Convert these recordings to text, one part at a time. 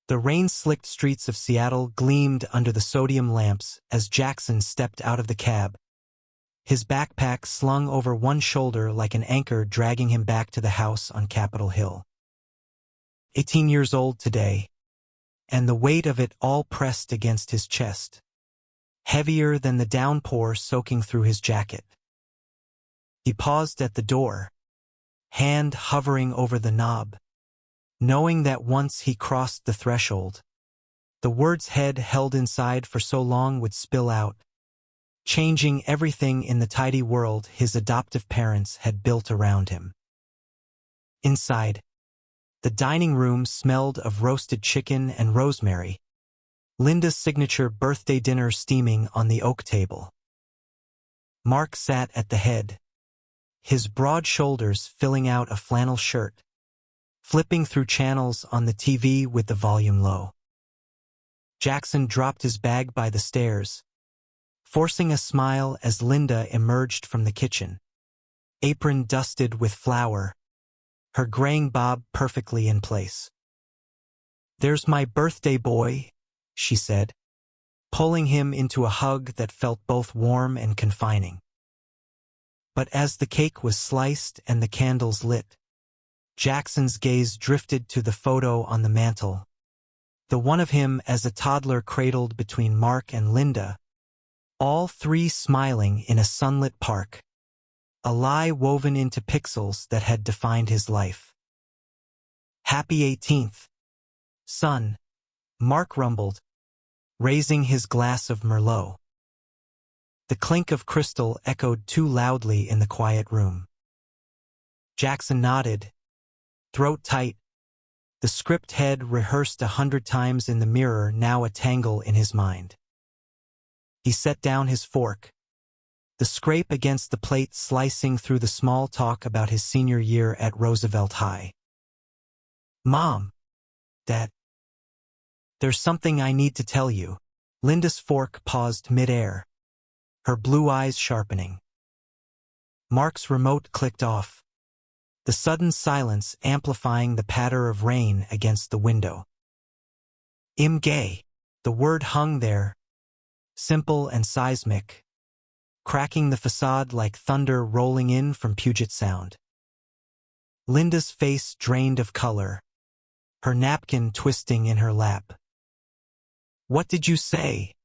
The rain-slicked streets of Seattle gleamed under the sodium lamps as Jackson stepped out of the cab, his backpack slung over one shoulder like an anchor dragging him back to the house on Capitol Hill. 18 years old today, and the weight of it all pressed against his chest, heavier than the downpour soaking through his jacket. He paused at the door, hand hovering over the knob, knowing that once he crossed the threshold, the words head held inside for so long would spill out, changing everything in the tidy world his adoptive parents had built around him. Inside, the dining room smelled of roasted chicken and rosemary, Linda's signature birthday dinner steaming on the oak table. Mark sat at the head, his broad shoulders filling out a flannel shirt, flipping through channels on the TV with the volume low. Jackson dropped his bag by the stairs, forcing a smile as Linda emerged from the kitchen, apron dusted with flour, her graying bob perfectly in place. "There's my birthday boy," she said, pulling him into a hug that felt both warm and confining. But as the cake was sliced and the candles lit, Jackson's gaze drifted to the photo on the mantel, the one of him as a toddler cradled between Mark and Linda, all three smiling in a sunlit park, a lie woven into pixels that had defined his life. "Happy 18th, son," Mark rumbled, raising his glass of Merlot. The clink of crystal echoed too loudly in the quiet room. Jackson nodded, throat tight, the script head rehearsed 100 times in the mirror now a tangle in his mind. He set down his fork, the scrape against the plate slicing through the small talk about his senior year at Roosevelt High. "Mom, Dad, there's something I need to tell you." Linda's fork paused mid-air, her blue eyes sharpening. Mark's remote clicked off, the sudden silence amplifying the patter of rain against the window. "I'm gay." The word hung there, simple and seismic, cracking the facade like thunder rolling in from Puget Sound. Linda's face drained of color, her napkin twisting in her lap. "What did you say?"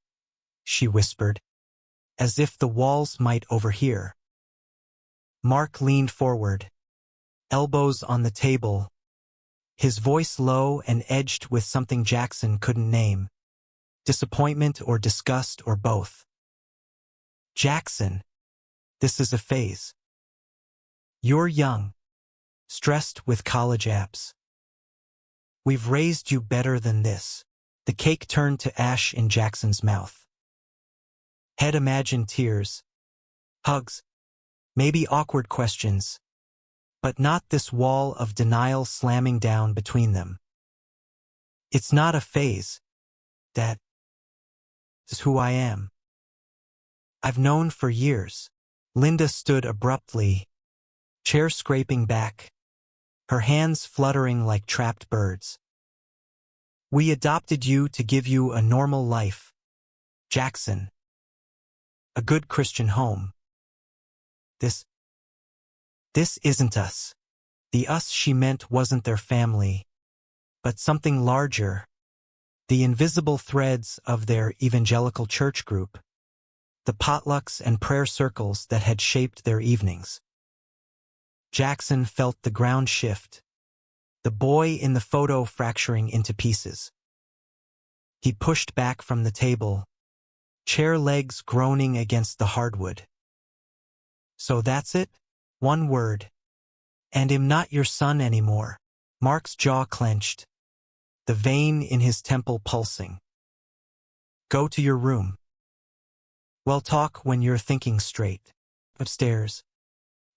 she whispered, as if the walls might overhear. Mark leaned forward, elbows on the table, his voice low and edged with something Jackson couldn't name, disappointment or disgust or both. "Jackson, this is a phase. You're young, stressed with college apps. We've raised you better than this." The cake turned to ash in Jackson's mouth. Head imagined tears, hugs, maybe awkward questions, but not this wall of denial slamming down between them. "It's not a phase, Dad. This is who I am. I've known for years." Linda stood abruptly, chair scraping back, her hands fluttering like trapped birds. "We adopted you to give you a normal life, Jackson. A good Christian home. This isn't us." The us she meant wasn't their family, but something larger, the invisible threads of their evangelical church group, the potlucks and prayer circles that had shaped their evenings. Jackson felt the ground shift, the boy in the photo fracturing into pieces. He pushed back from the table, chair legs groaning against the hardwood. "So that's it? One word. And I'm not your son anymore." Mark's jaw clenched, the vein in his temple pulsing. "Go to your room. We'll talk when you're thinking straight." Upstairs,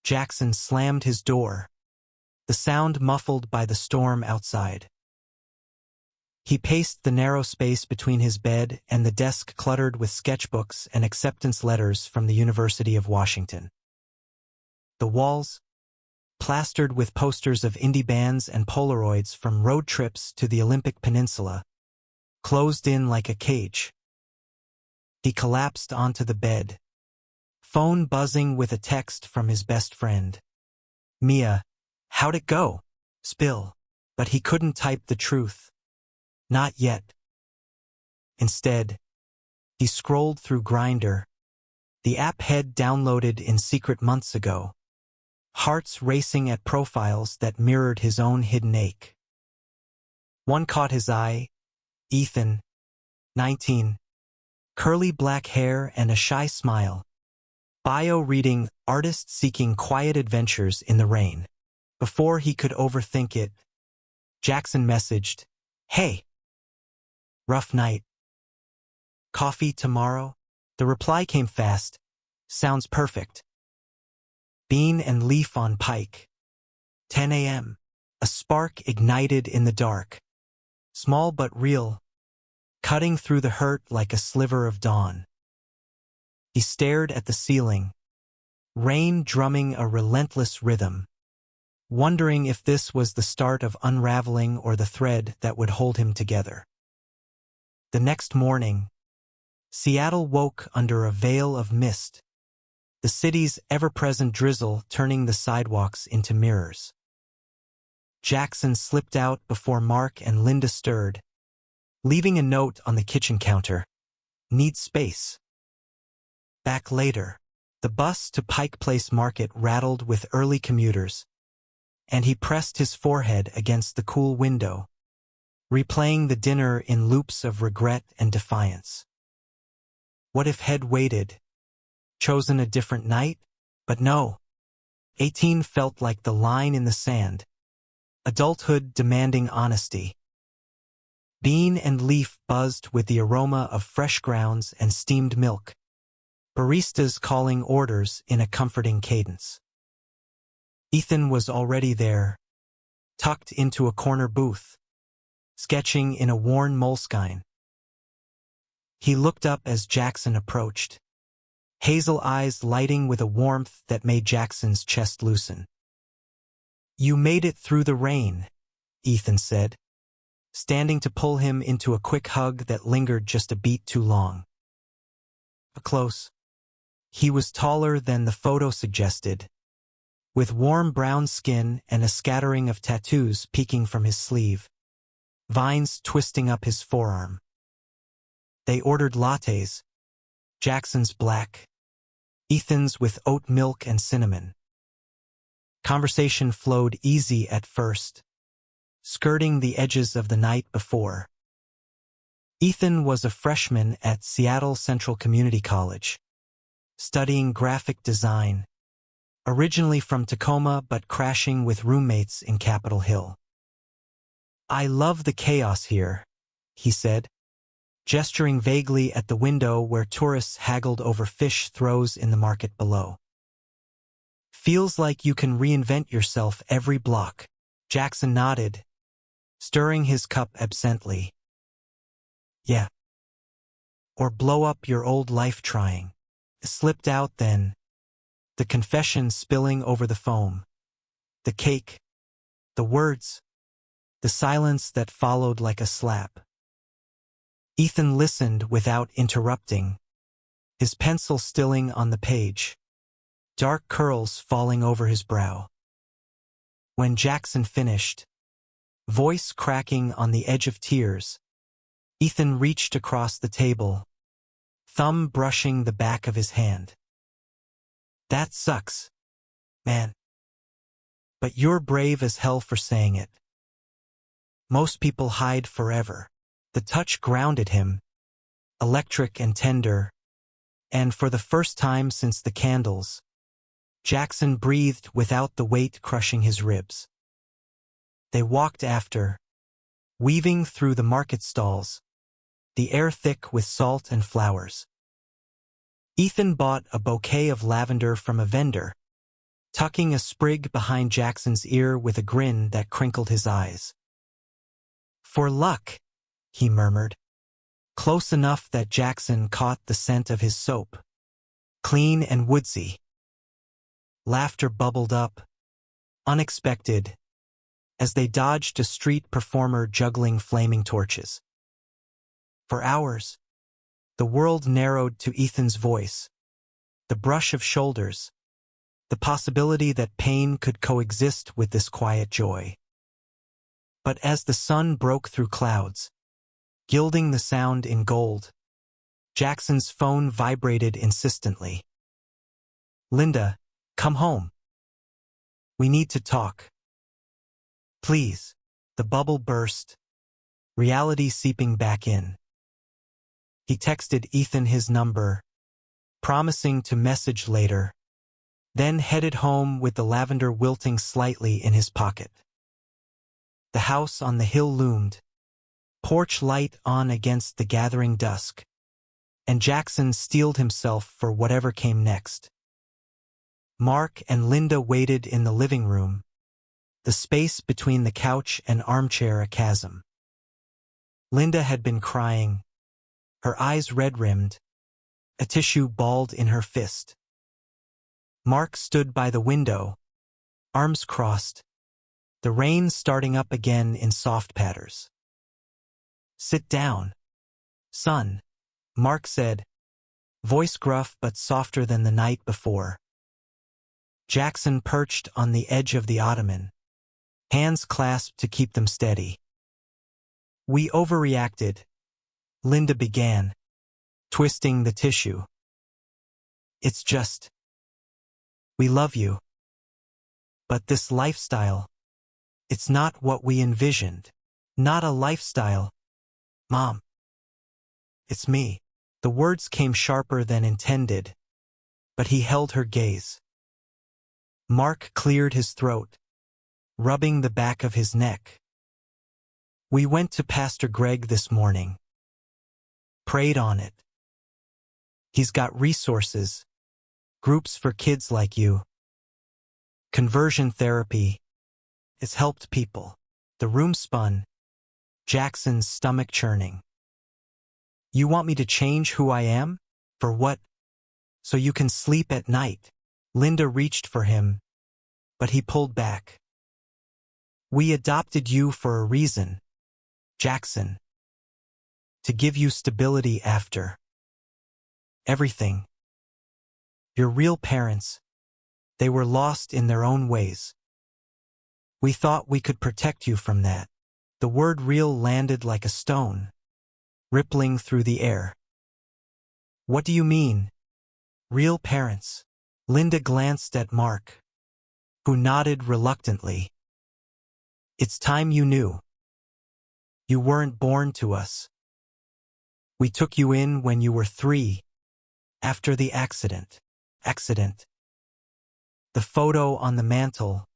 Jackson slammed his door, the sound muffled by the storm outside. He paced the narrow space between his bed and the desk cluttered with sketchbooks and acceptance letters from the University of Washington. The walls, plastered with posters of indie bands and Polaroids from road trips to the Olympic Peninsula, closed in like a cage. He collapsed onto the bed, phone buzzing with a text from his best friend. Mia, how'd it go? Spill. But he couldn't type the truth. Not yet. Instead, he scrolled through Grindr, the app he'd downloaded in secret months ago, hearts racing at profiles that mirrored his own hidden ache. One caught his eye, Ethan, 19, curly black hair and a shy smile. Bio reading, artist seeking quiet adventures in the rain. Before he could overthink it, Jackson messaged, "Hey. Rough night. Coffee tomorrow?" The reply came fast. "Sounds perfect. Bean and leaf on pike. 10 a.m. A spark ignited in the dark. Small but real, cutting through the hurt like a sliver of dawn. He stared at the ceiling, rain drumming a relentless rhythm, wondering if this was the start of unraveling or the thread that would hold him together. The next morning, Seattle woke under a veil of mist, the city's ever-present drizzle turning the sidewalks into mirrors. Jackson slipped out before Mark and Linda stirred, leaving a note on the kitchen counter. "Need space." Back later, the bus to Pike Place Market rattled with early commuters, and he pressed his forehead against the cool window, replaying the dinner in loops of regret and defiance. What if he'd waited, chosen a different night? But no. 18 felt like the line in the sand, adulthood demanding honesty. Bean and leaf buzzed with the aroma of fresh grounds and steamed milk, baristas calling orders in a comforting cadence. Ethan was already there, tucked into a corner booth, sketching in a worn moleskine. He looked up as Jackson approached, hazel eyes lighting with a warmth that made Jackson's chest loosen. "You made it through the rain," Ethan said, standing to pull him into a quick hug that lingered just a beat too long. Close. He was taller than the photo suggested, with warm brown skin and a scattering of tattoos peeking from his sleeve, vines twisting up his forearm. They ordered lattes, Jackson's black, Ethan's with oat milk and cinnamon. Conversation flowed easy at first, skirting the edges of the night before. Ethan was a freshman at Seattle Central Community College, studying graphic design, originally from Tacoma but crashing with roommates in Capitol Hill. "I love the chaos here," he said, gesturing vaguely at the window where tourists haggled over fish throws in the market below. "Feels like you can reinvent yourself every block." Jackson nodded, stirring his cup absently. "Yeah. Or blow up your old life trying." It slipped out then, the confession spilling over the foam, the cake, the words, the silence that followed like a slap. Ethan listened without interrupting, his pencil stilling on the page, dark curls falling over his brow. When Jackson finished, voice cracking on the edge of tears, Ethan reached across the table, thumb brushing the back of his hand. "That sucks, man. But you're brave as hell for saying it. Most people hide forever." The touch grounded him, electric and tender, and for the first time since the candles, Jackson breathed without the weight crushing his ribs. They walked after, weaving through the market stalls, the air thick with salt and flowers. Ethan bought a bouquet of lavender from a vendor, tucking a sprig behind Jackson's ear with a grin that crinkled his eyes. "For luck," he murmured, close enough that Jackson caught the scent of his soap, clean and woodsy. Laughter bubbled up, unexpected, as they dodged a street performer juggling flaming torches. For hours, the world narrowed to Ethan's voice, the brush of shoulders, the possibility that pain could coexist with this quiet joy. But as the sun broke through clouds, gilding the sound in gold, Jackson's phone vibrated insistently. "Linda, come home. We need to talk. Please." The bubble burst, reality seeping back in. He texted Ethan his number, promising to message later, then headed home with the lavender wilting slightly in his pocket. The house on the hill loomed, porch light on against the gathering dusk, and Jackson steeled himself for whatever came next. Mark and Linda waited in the living room, the space between the couch and armchair a chasm. Linda had been crying, her eyes red-rimmed, a tissue balled in her fist. Mark stood by the window, arms crossed, the rain starting up again in soft patters. "Sit down, son," Mark said, voice gruff but softer than the night before. Jackson perched on the edge of the ottoman, hands clasped to keep them steady. "We overreacted," Linda began, twisting the tissue. "It's just, we love you. But this lifestyle, it's not what we envisioned. Not a lifestyle, Mom. It's me." The words came sharper than intended, but he held her gaze. Mark cleared his throat, rubbing the back of his neck. "We went to Pastor Greg this morning. Prayed on it. He's got resources, groups for kids like you. Conversion therapy. It's helped people." The room spun, Jackson's stomach churning. "You want me to change who I am? For what? So you can sleep at night?" Linda reached for him, but he pulled back. "We adopted you for a reason, Jackson. To give you stability after everything. Your real parents, they were lost in their own ways. We thought we could protect you from that." The word real landed like a stone, rippling through the air. "What do you mean, real parents?" Linda glanced at Mark, who nodded reluctantly. "It's time you knew. You weren't born to us. We took you in when you were 3, after the accident. The photo on the mantel,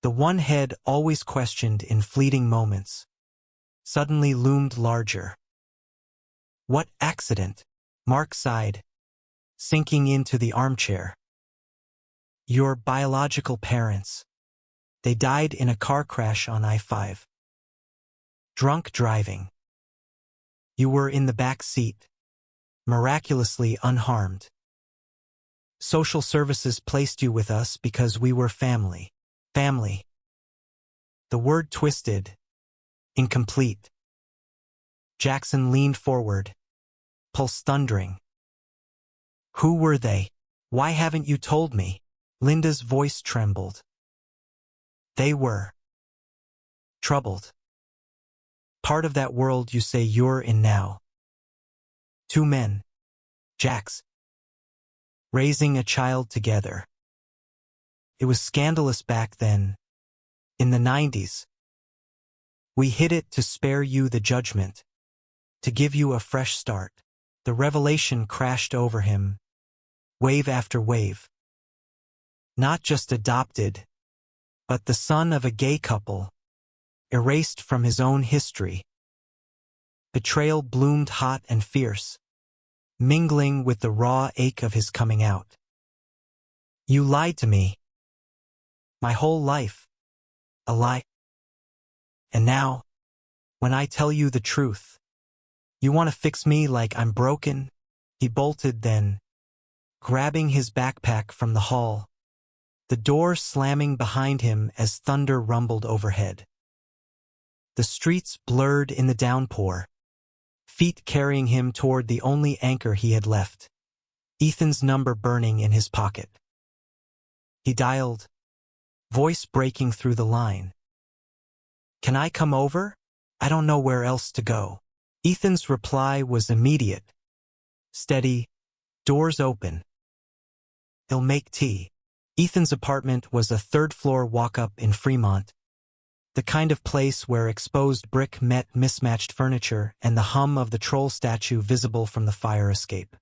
the one head always questioned in fleeting moments, suddenly loomed larger. "What accident?" Mark sighed, sinking into the armchair. "Your biological parents. They died in a car crash on I-5. Drunk driving. You were in the back seat, miraculously unharmed. Social services placed you with us because we were family. Family." The word twisted, incomplete. Jackson leaned forward, pulse thundering. "Who were they? Why haven't you told me?" Linda's voice trembled. "They were troubled. Part of that world you say you're in now. 2 men, Jax, raising a child together. It was scandalous back then, in the 90s. We hid it to spare you the judgment, to give you a fresh start." The revelation crashed over him, wave after wave. Not just adopted, but the son of a gay couple, erased from his own history. Betrayal bloomed hot and fierce, mingling with the raw ache of his coming out. "You lied to me. My whole life. A lie. And now, when I tell you the truth, you want to fix me like I'm broken?" He bolted then, grabbing his backpack from the hall, the door slamming behind him as thunder rumbled overhead. The streets blurred in the downpour, feet carrying him toward the only anchor he had left, Ethan's number burning in his pocket. He dialed, voice breaking through the line. "Can I come over? I don't know where else to go." Ethan's reply was immediate, steady, doors open. "He'll make tea." Ethan's apartment was a third-floor walk-up in Fremont, the kind of place where exposed brick met mismatched furniture and the hum of the troll statue visible from the fire escape.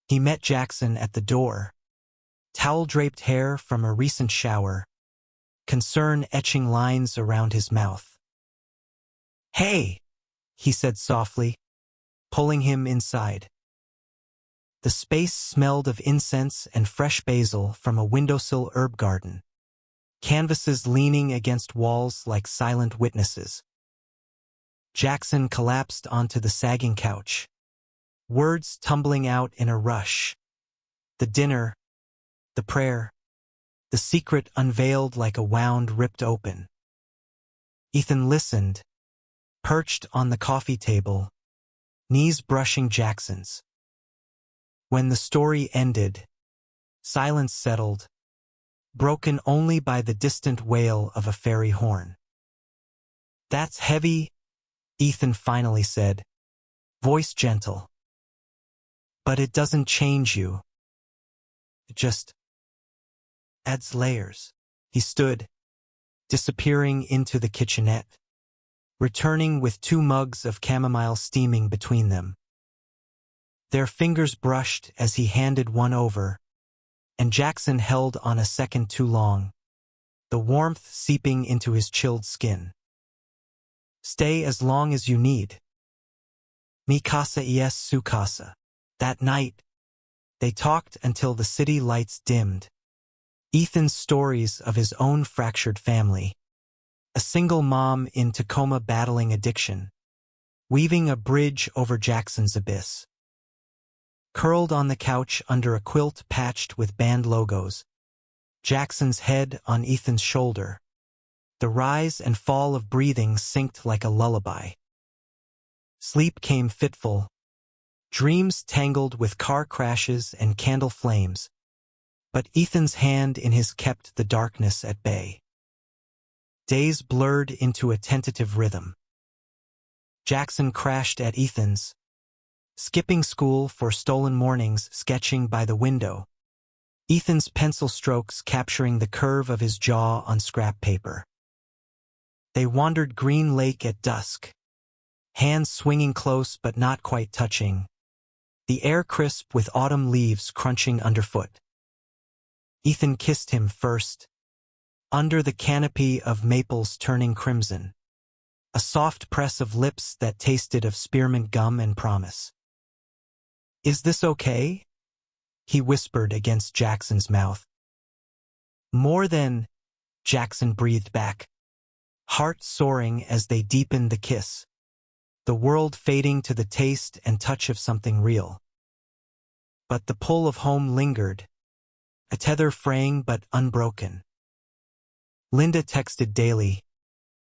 He met Jackson at the door, towel-draped hair from a recent shower, concern etching lines around his mouth. "Hey," he said softly, pulling him inside. The space smelled of incense and fresh basil from a windowsill herb garden, canvases leaning against walls like silent witnesses. Jackson collapsed onto the sagging couch, words tumbling out in a rush. The dinner, the prayer, the secret unveiled like a wound ripped open. Ethan listened, perched on the coffee table, knees brushing Jackson's. When the story ended, silence settled, broken only by the distant wail of a fairy horn. "That's heavy," Ethan finally said, voice gentle. "But it doesn't change you. It just adds layers." He stood, disappearing into the kitchenette, returning with 2 mugs of chamomile steaming between them. Their fingers brushed as he handed one over, and Jackson held on a second too long, the warmth seeping into his chilled skin. "Stay as long as you need. Mi casa es su casa." That night, they talked until the city lights dimmed. Ethan's stories of his own fractured family, a single mom in Tacoma battling addiction, weaving a bridge over Jackson's abyss. Curled on the couch under a quilt patched with band logos, Jackson's head on Ethan's shoulder, the rise and fall of breathing synced like a lullaby. Sleep came fitful, dreams tangled with car crashes and candle flames, but Ethan's hand in his kept the darkness at bay. Days blurred into a tentative rhythm. Jackson crashed at Ethan's, skipping school for stolen mornings, sketching by the window, Ethan's pencil strokes capturing the curve of his jaw on scrap paper. They wandered Green Lake at dusk, hands swinging close but not quite touching, the air crisp with autumn leaves crunching underfoot. Ethan kissed him first, under the canopy of maples turning crimson, a soft press of lips that tasted of spearmint gum and promise. "Is this okay?" he whispered against Jackson's mouth. "More than," Jackson breathed back, heart soaring as they deepened the kiss, the world fading to the taste and touch of something real. But the pull of home lingered, a tether fraying but unbroken. Linda texted daily,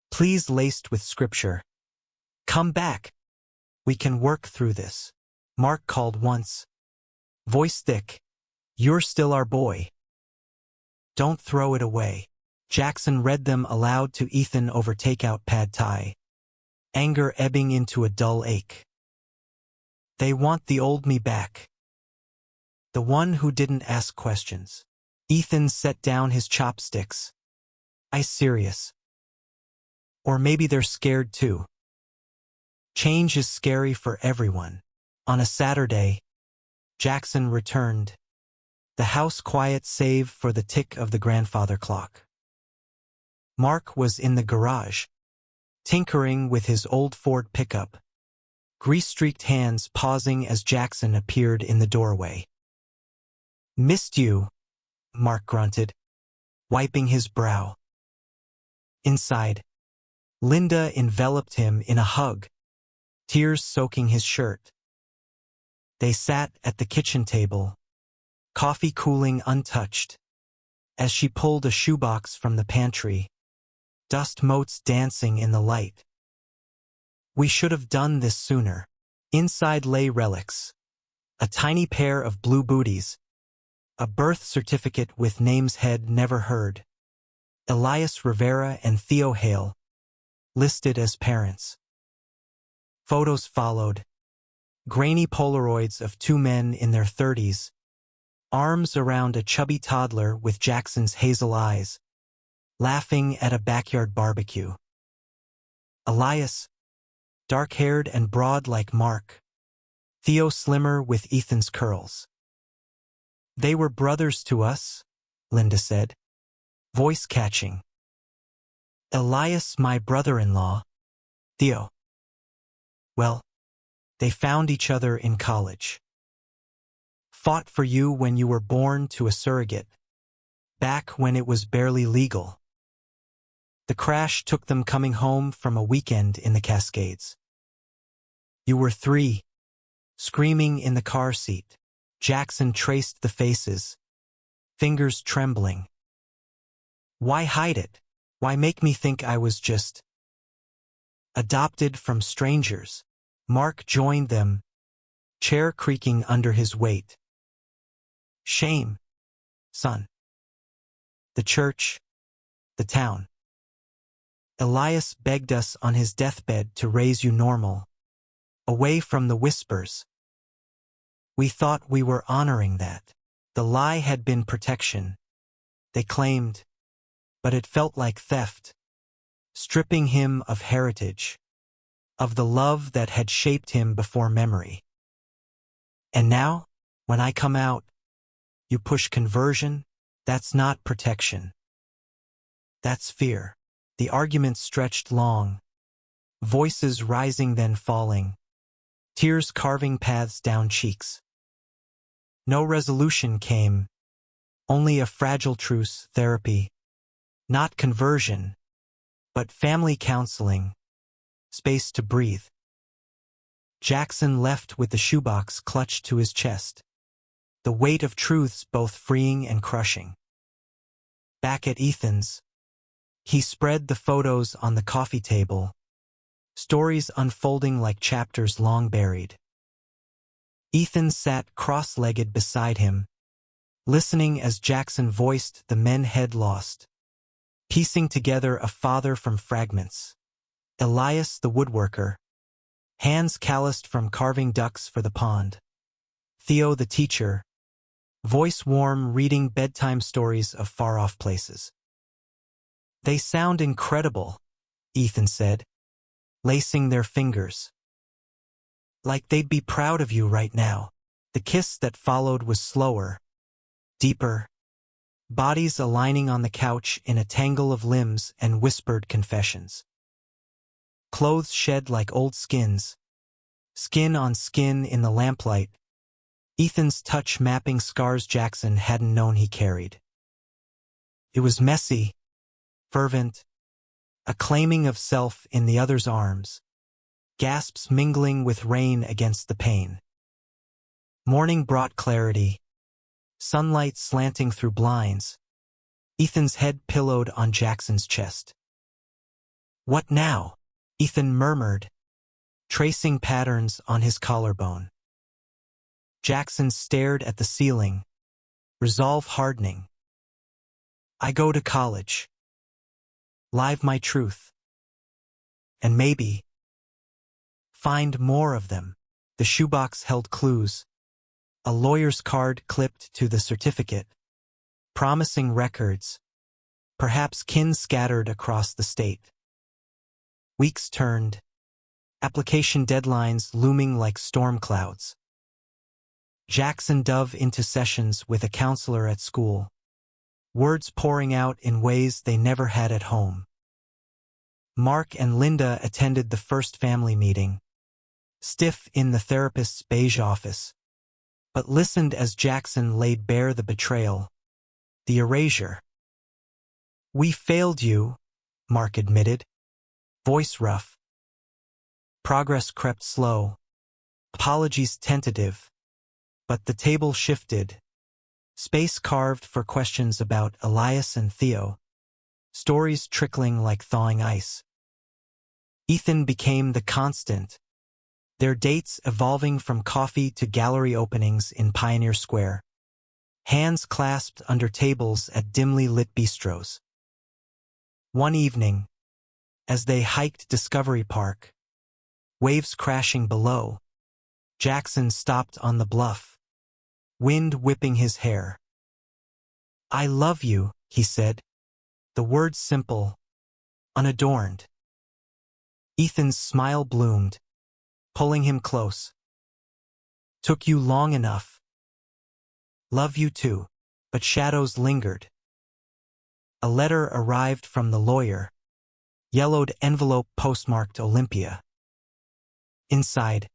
"Please laced with scripture. Come back. We can work through this." Mark called once, voice thick, "You're still our boy. Don't throw it away." Jackson read them aloud to Ethan over takeout pad thai, anger ebbing into a dull ache. "They want the old me back. The one who didn't ask questions." Ethan set down his chopsticks. "I serious. Or maybe they're scared too. Change is scary for everyone." On a Saturday, Jackson returned, the house quiet save for the tick of the grandfather clock. Mark was in the garage, tinkering with his old Ford pickup, grease-streaked hands pausing as Jackson appeared in the doorway. "Missed you," Mark grunted, wiping his brow. Inside, Linda enveloped him in a hug, tears soaking his shirt. They sat at the kitchen table, coffee cooling untouched, as she pulled a shoebox from the pantry, dust motes dancing in the light. We should have done this sooner. Inside lay relics. A tiny pair of blue booties. A birth certificate with names head never heard. Elias Rivera and Theo Hale, listed as parents. Photos followed. Grainy Polaroids of two men in their 30s, arms around a chubby toddler with Jackson's hazel eyes, laughing at a backyard barbecue. Elias, dark-haired and broad like Mark. Theo slimmer with Ethan's curls. They were brothers to us, Linda said, voice catching. Elias my brother-in-law. Theo. Well, they found each other in college. Fought for you when you were born to a surrogate, back when it was barely legal. The crash took them coming home from a weekend in the Cascades. You were 3, screaming in the car seat. Jackson traced the faces, fingers trembling. Why hide it? Why make me think I was just adopted from strangers? Mark joined them, chair creaking under his weight. Shame, son. The church, the town. Elias begged us on his deathbed to raise you normal, away from the whispers. We thought we were honoring that. The lie had been protection, they claimed, but it felt like theft, stripping him of heritage, of the love that had shaped him before memory. And now, when I come out, you push conversion? That's not protection. That's fear. The argument stretched long, voices rising then falling, tears carving paths down cheeks. No resolution came, only a fragile truce, therapy. Not conversion, but family counseling, space to breathe. Jackson left with the shoebox clutched to his chest, the weight of truths both freeing and crushing. Back at Ethan's, he spread the photos on the coffee table, stories unfolding like chapters long buried. Ethan sat cross-legged beside him, listening as Jackson voiced the men had lost, piecing together a father from fragments. Elias the woodworker, hands calloused from carving ducks for the pond. Theo the teacher, voice warm reading bedtime stories of far-off places. They sound incredible, Ethan said, lacing their fingers. Like they'd be proud of you right now. The kiss that followed was slower, deeper, bodies aligning on the couch in a tangle of limbs and whispered confessions. Clothes shed like old skins, skin on skin in the lamplight, Ethan's touch mapping scars Jackson hadn't known he carried. It was messy, fervent, a claiming of self in the other's arms, gasps mingling with rain against the pain. Morning brought clarity, sunlight slanting through blinds, Ethan's head pillowed on Jackson's chest. What now? Ethan murmured, tracing patterns on his collarbone. Jackson stared at the ceiling, resolve hardening. I go to college. Live my truth. And maybe find more of them. The shoebox held clues. A lawyer's card clipped to the certificate, promising records, perhaps kin scattered across the state. Weeks turned, application deadlines looming like storm clouds. Jackson dove into sessions with a counselor at school, words pouring out in ways they never had at home. Mark and Linda attended the first family meeting, stiff in the therapist's beige office, but listened as Jackson laid bare the betrayal, the erasure. We failed you, Mark admitted, voice rough. Progress crept slow, apologies tentative, but the table shifted, space carved for questions about Elias and Theo, stories trickling like thawing ice. Ethan became the constant, their dates evolving from coffee to gallery openings in Pioneer Square, hands clasped under tables at dimly lit bistros. One evening, as they hiked Discovery Park, waves crashing below, Jackson stopped on the bluff, wind whipping his hair. "I love you," he said, the words simple, unadorned. Ethan's smile bloomed, pulling him close. "Took you long enough." "Love you too." But shadows lingered. A letter arrived from the lawyer, yellowed envelope postmarked Olympia. Inside,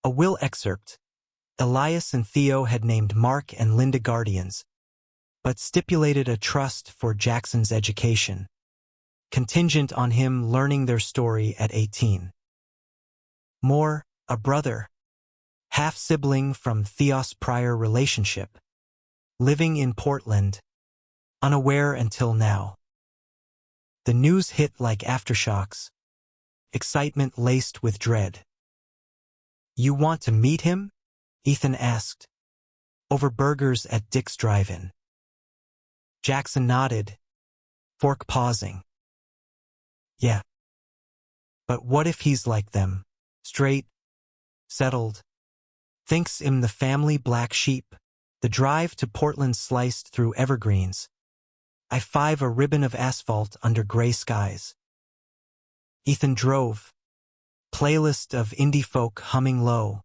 a will excerpt. Elias and Theo had named Mark and Linda guardians, but stipulated a trust for Jackson's education, contingent on him learning their story at 18. More, a brother, half-sibling from Theo's prior relationship, living in Portland, unaware until now. The news hit like aftershocks, excitement laced with dread. "You want to meet him?" Ethan asked, over burgers at Dick's Drive-In. Jackson nodded, fork pausing. "Yeah. But what if he's like them? Straight, settled, thinks him the family black sheep." The drive to Portland sliced through evergreens. I-5 a ribbon of asphalt under gray skies. Ethan drove, playlist of indie folk humming low,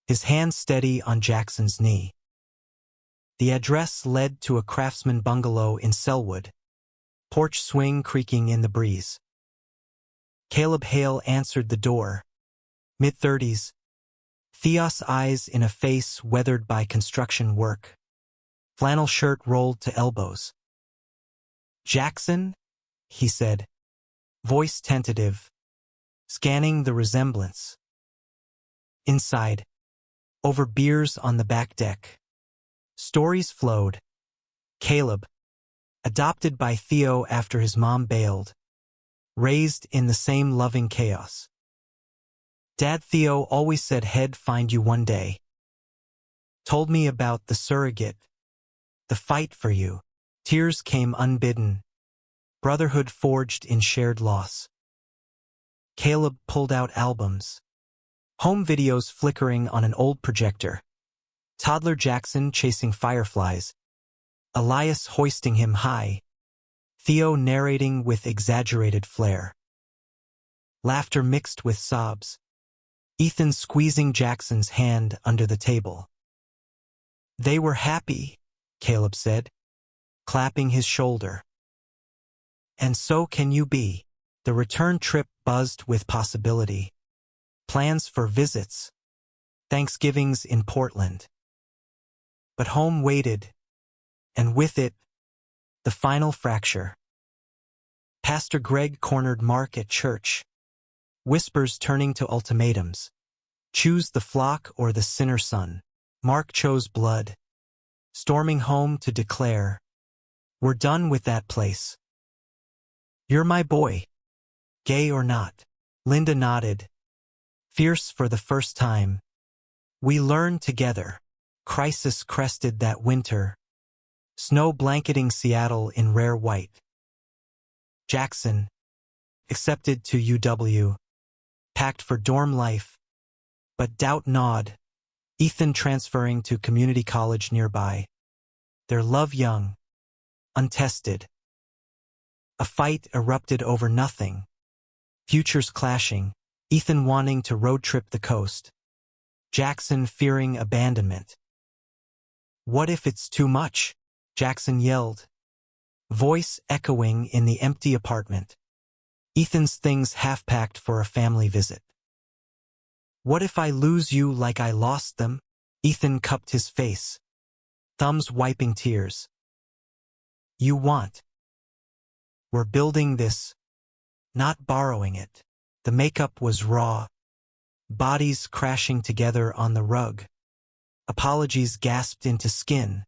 his hand steady on Jackson's knee. The address led to a craftsman bungalow in Selwood, porch swing creaking in the breeze. Caleb Hale answered the door, mid-30s, Theos eyes in a face weathered by construction work, flannel shirt rolled to elbows. "Jackson?" he said, voice tentative, scanning the resemblance. Inside, over beers on the back deck, stories flowed. Caleb, adopted by Theo after his mom bailed, raised in the same loving chaos. "Dad, Theo always said he'd find you one day. Told me about the surrogate, the fight for you." Tears came unbidden, brotherhood forged in shared loss. Caleb pulled out albums, home videos flickering on an old projector. Toddler Jackson chasing fireflies, Elias hoisting him high, Theo narrating with exaggerated flair. Laughter mixed with sobs, Ethan squeezing Jackson's hand under the table. "They were happy," Caleb said, clapping his shoulder. "And so can you be." The return trip buzzed with possibility. Plans for visits, Thanksgivings in Portland. But home waited, and with it, the final fracture. Pastor Greg cornered Mark at church, whispers turning to ultimatums. Choose the flock or the sinner son. Mark chose blood, storming home to declare, "We're done with that place. You're my boy, gay or not." Linda nodded, fierce for the first time. "We learned together." Crisis crested that winter, snow blanketing Seattle in rare white. Jackson, accepted to UW, packed for dorm life, but doubt gnawed, Ethan transferring to community college nearby. Their love young, untested. A fight erupted over nothing, futures clashing, Ethan wanting to road trip the coast, Jackson fearing abandonment. "What if it's too much?" Jackson yelled, voice echoing in the empty apartment. Ethan's things half-packed for a family visit. "What if I lose you like I lost them?" Ethan cupped his face, thumbs wiping tears. "You want. We're building this, not borrowing it." The makeup was raw, bodies crashing together on the rug. Apologies gasped into skin,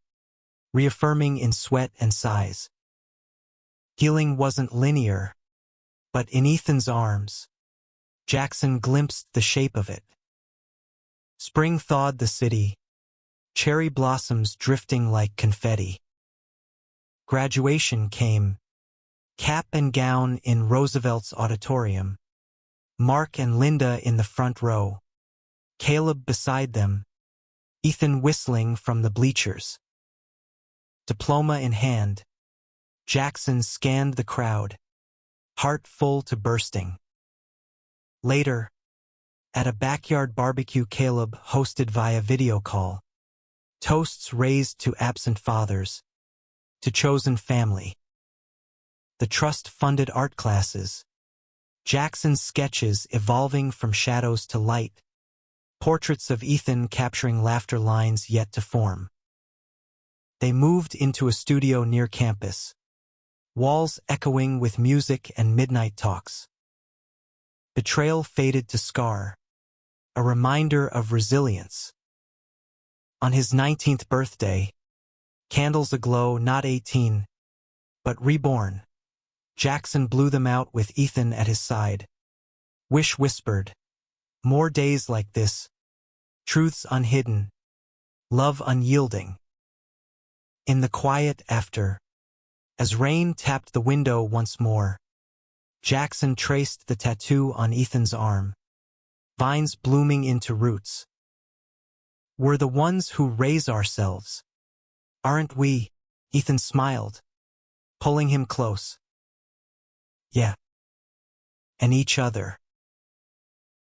reaffirming in sweat and sighs. Healing wasn't linear, but in Ethan's arms, Jackson glimpsed the shape of it. Spring thawed the city, cherry blossoms drifting like confetti. Graduation came, cap and gown in Roosevelt's auditorium. Mark and Linda in the front row, Caleb beside them, Ethan whistling from the bleachers. Diploma in hand, Jackson scanned the crowd, heart full to bursting. Later, at a backyard barbecue Caleb hosted via video call, toasts raised to absent fathers, to chosen family. The trust-funded art classes, Jackson's sketches evolving from shadows to light, portraits of Ethan capturing laughter lines yet to form. They moved into a studio near campus, walls echoing with music and midnight talks. Betrayal faded to scar, a reminder of resilience. On his 19th birthday, candles aglow, not 18, but reborn, Jackson blew them out with Ethan at his side. Wish whispered, more days like this, truths unhidden, love unyielding. In the quiet after, as rain tapped the window once more, Jackson traced the tattoo on Ethan's arm, vines blooming into roots. We're the ones who raise ourselves, aren't we? Ethan smiled, pulling him close. Yeah. And each other.